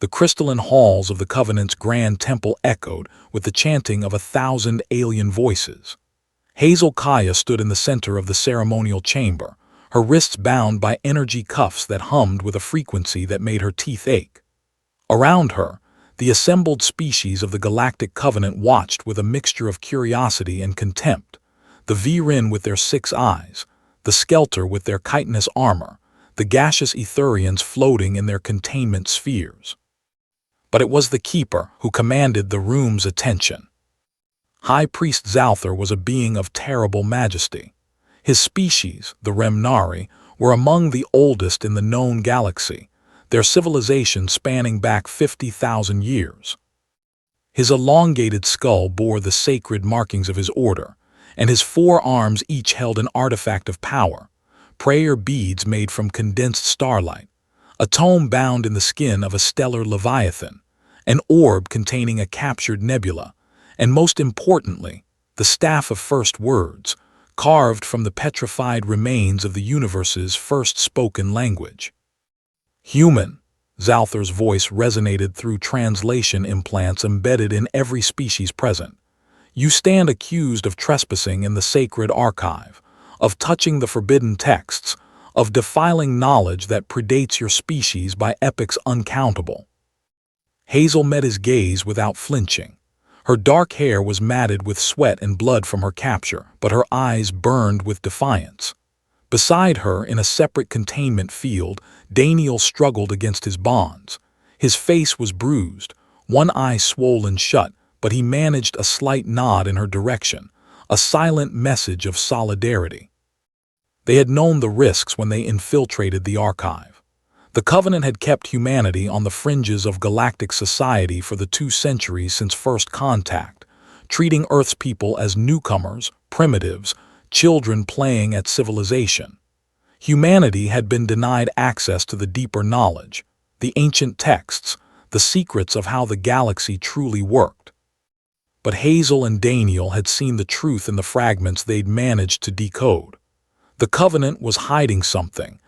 The crystalline halls of the Covenant's grand temple echoed with the chanting of 1,000 alien voices. Hazel Kaya stood in the center of the ceremonial chamber, her wrists bound by energy cuffs that hummed with a frequency that made her teeth ache. Around her, the assembled species of the Galactic Covenant watched with a mixture of curiosity and contempt. The Virin with their 6 eyes, the Skelter with their chitinous armor, the gaseous Etherians floating in their containment spheres. But it was the Keeper who commanded the room's attention. High Priest Zalthar was a being of terrible majesty. His species, the Remnari, were among the oldest in the known galaxy, their civilization spanning back 50,000 years. His elongated skull bore the sacred markings of his order, and his 4 arms each held an artifact of power, prayer beads made from condensed starlight, a tome bound in the skin of a stellar leviathan, an orb containing a captured nebula, and most importantly, the Staff of First Words, carved from the petrified remains of the universe's first spoken language. Human, Zalthar's voice resonated through translation implants embedded in every species present. You stand accused of trespassing in the sacred archive, of touching the forbidden texts, of defiling knowledge that predates your species by epochs uncountable. Hazel met his gaze without flinching. Her dark hair was matted with sweat and blood from her capture, but her eyes burned with defiance. Beside her, in a separate containment field, Daniel struggled against his bonds. His face was bruised, one eye swollen shut, but he managed a slight nod in her direction, a silent message of solidarity. They had known the risks when they infiltrated the archive. The Covenant had kept humanity on the fringes of galactic society for the 2 centuries since first contact, treating Earth's people as newcomers, primitives, children playing at civilization. Humanity had been denied access to the deeper knowledge, the ancient texts, the secrets of how the galaxy truly worked. But Hazel and Daniel had seen the truth in the fragments they'd managed to decode. The Covenant was hiding something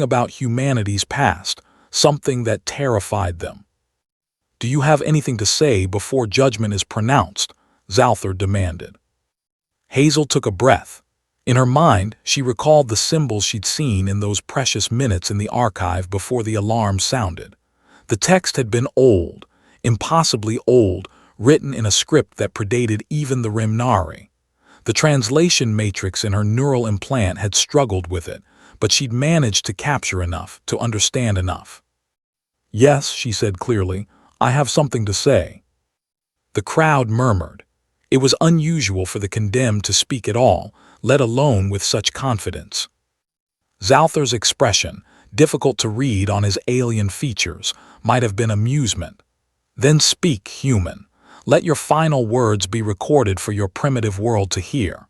about humanity's past, something that terrified them. "Do you have anything to say before judgment is pronounced?" Zalthar demanded. Hazel took a breath. In her mind, she recalled the symbols she'd seen in those precious minutes in the archive before the alarm sounded. The text had been old, impossibly old, written in a script that predated even the Remnari. The translation matrix in her neural implant had struggled with it, but she'd managed to capture enough, to understand enough. "Yes," she said clearly, "I have something to say." The crowd murmured. It was unusual for the condemned to speak at all, let alone with such confidence. Zalthar's expression, difficult to read on his alien features, might have been amusement. "Then speak, human. Let your final words be recorded for your primitive world to hear."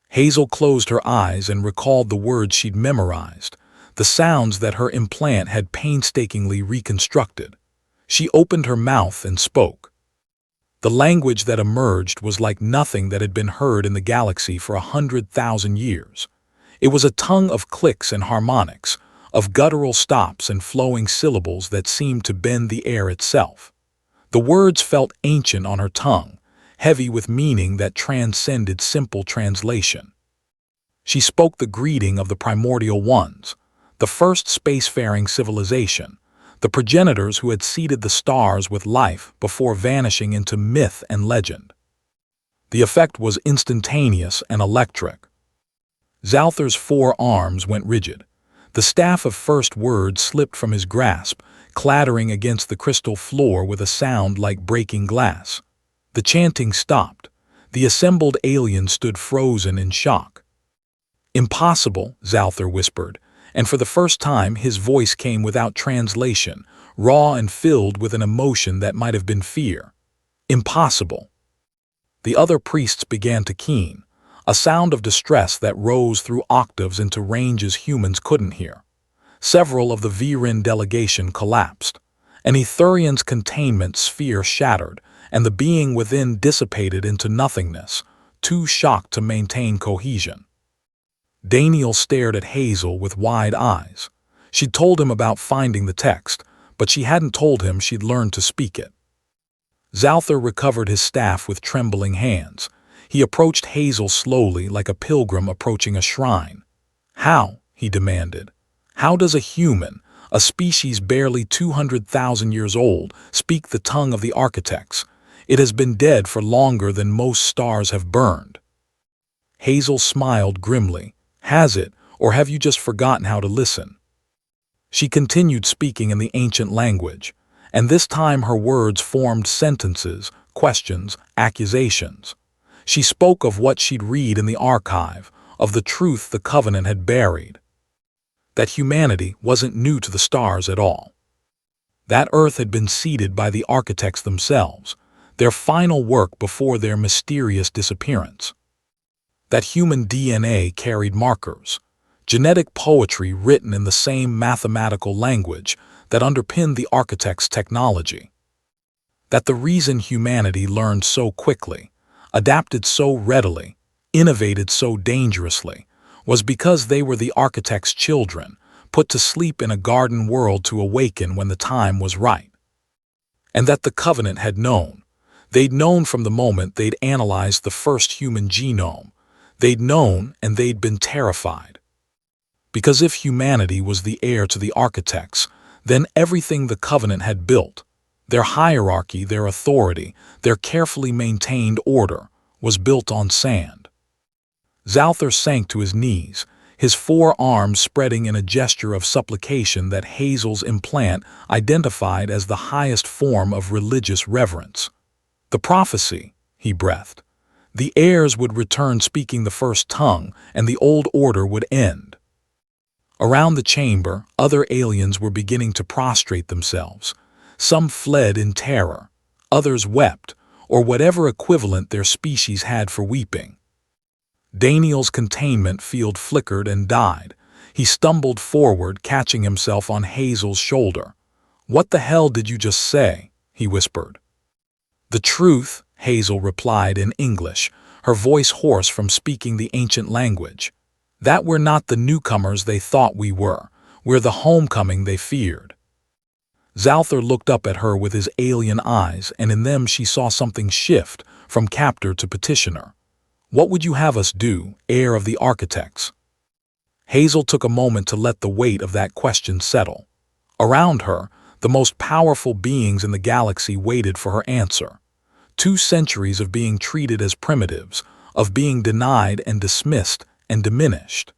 Hazel closed her eyes and recalled the words she'd memorized, the sounds that her implant had painstakingly reconstructed. She opened her mouth and spoke. The language that emerged was like nothing that had been heard in the galaxy for 100,000 years. It was a tongue of clicks and harmonics, of guttural stops and flowing syllables that seemed to bend the air itself. The words felt ancient on her tongue, heavy with meaning that transcended simple translation. She spoke the greeting of the primordial ones, the first spacefaring civilization, the progenitors who had seeded the stars with life before vanishing into myth and legend. The effect was instantaneous and electric. Zalthar's 4 arms went rigid. The Staff of First Words slipped from his grasp, clattering against the crystal floor with a sound like breaking glass. The chanting stopped. The assembled aliens stood frozen in shock. "Impossible," Zalthar whispered, and for the first time his voice came without translation, raw and filled with an emotion that might have been fear. "Impossible." The other priests began to keen, a sound of distress that rose through octaves into ranges humans couldn't hear. Several of the Virin delegation collapsed. An Etherian's containment sphere shattered, and the being within dissipated into nothingness, too shocked to maintain cohesion. Daniel stared at Hazel with wide eyes. She'd told him about finding the text, but she hadn't told him she'd learned to speak it. Zalthar recovered his staff with trembling hands. He approached Hazel slowly like a pilgrim approaching a shrine. "How?" he demanded. "How does a human, a species barely 200,000 years old, speak the tongue of the architects? It has been dead for longer than most stars have burned." Hazel smiled grimly. "Has it, or have you just forgotten how to listen?" She continued speaking in the ancient language, and this time her words formed sentences, questions, accusations. She spoke of what she'd read in the archive, of the truth the Covenant had buried. That humanity wasn't new to the stars at all. That Earth had been seeded by the architects themselves, their final work before their mysterious disappearance. That human DNA carried markers, genetic poetry written in the same mathematical language that underpinned the architects' technology. That the reason humanity learned so quickly, adapted so readily, innovated so dangerously, was because they were the architects' children, put to sleep in a garden world to awaken when the time was right. And that the Covenant had known. They'd known from the moment they'd analyzed the first human genome. They'd known, and they'd been terrified. Because if humanity was the heir to the architects, then everything the Covenant had built, their hierarchy, their authority, their carefully maintained order, was built on sand. Zalthar sank to his knees, his forearms spreading in a gesture of supplication that Hazel's implant identified as the highest form of religious reverence. The prophecy, he breathed. The heirs would return speaking the first tongue, and the old order would end. Around the chamber, other aliens were beginning to prostrate themselves. Some fled in terror, others wept, or whatever equivalent their species had for weeping. Daniel's containment field flickered and died. He stumbled forward, catching himself on Hazel's shoulder. "What the hell did you just say?" he whispered. "The truth," Hazel replied in English, her voice hoarse from speaking the ancient language. "That we're not the newcomers they thought we were. We're the homecoming they feared." Zalthar looked up at her with his alien eyes, and in them she saw something shift from captor to petitioner. "What would you have us do, heir of the architects?" Hazel took a moment to let the weight of that question settle. Around her, the most powerful beings in the galaxy waited for her answer. 2 centuries of being treated as primitives, of being denied and dismissed and diminished.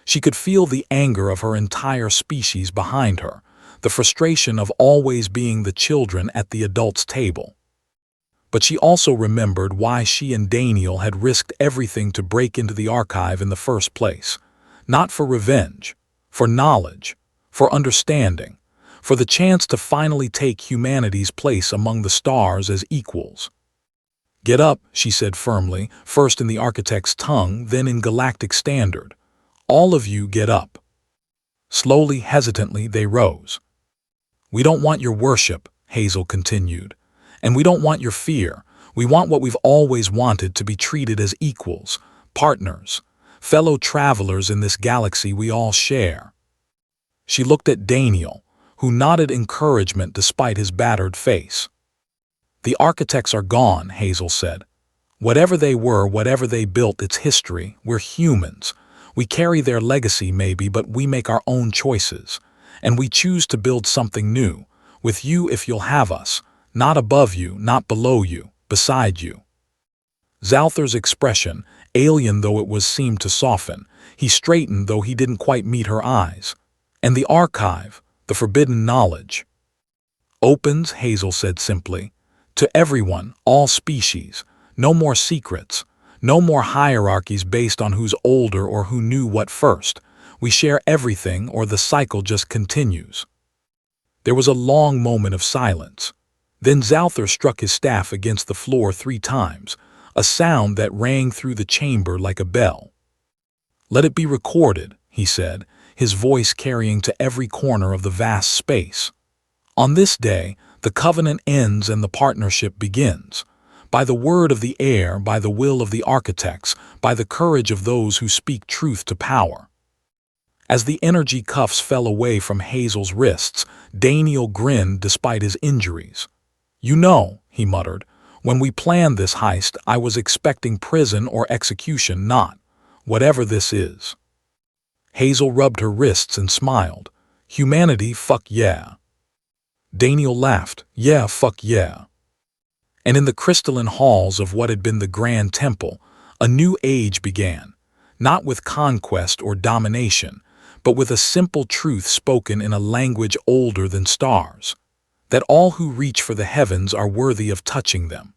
She could feel the anger of her entire species behind her, the frustration of always being the children at the adults' table. But she also remembered why she and Daniel had risked everything to break into the archive in the first place. Not for revenge, for knowledge, for understanding, for the chance to finally take humanity's place among the stars as equals. "Get up," she said firmly, first in the architect's tongue, then in galactic standard. "All of you get up." Slowly, hesitantly, they rose. "We don't want your worship," Hazel continued. "And we don't want your fear. We want what we've always wanted, to be treated as equals, partners, fellow travelers in this galaxy we all share." She looked at Daniel, who nodded encouragement despite his battered face. "The architects are gone," Hazel said. "Whatever they were, whatever they built, it's history. We're humans. We carry their legacy maybe, but we make our own choices. And we choose to build something new, with you if you'll have us, not above you, not below you, beside you." Zalthar's expression, alien though it was, seemed to soften. He straightened, though he didn't quite meet her eyes. "And the archive, the forbidden knowledge." "Opens," Hazel said simply, "to everyone, all species. No more secrets. No more hierarchies based on who's older or who knew what first. We share everything, or the cycle just continues." There was a long moment of silence. Then Zalthar struck his staff against the floor 3 times, a sound that rang through the chamber like a bell. "Let it be recorded," he said, his voice carrying to every corner of the vast space. "On this day, the covenant ends and the partnership begins. By the word of the heir, by the will of the architects, by the courage of those who speak truth to power." As the energy cuffs fell away from Hazel's wrists, Daniel grinned despite his injuries. "You know," he muttered, "when we planned this heist, I was expecting prison or execution, not whatever this is." Hazel rubbed her wrists and smiled. "Humanity, fuck yeah." Daniel laughed. "Yeah, fuck yeah." And in the crystalline halls of what had been the Grand Temple, a new age began, not with conquest or domination, but with a simple truth spoken in a language older than stars, that all who reach for the heavens are worthy of touching them.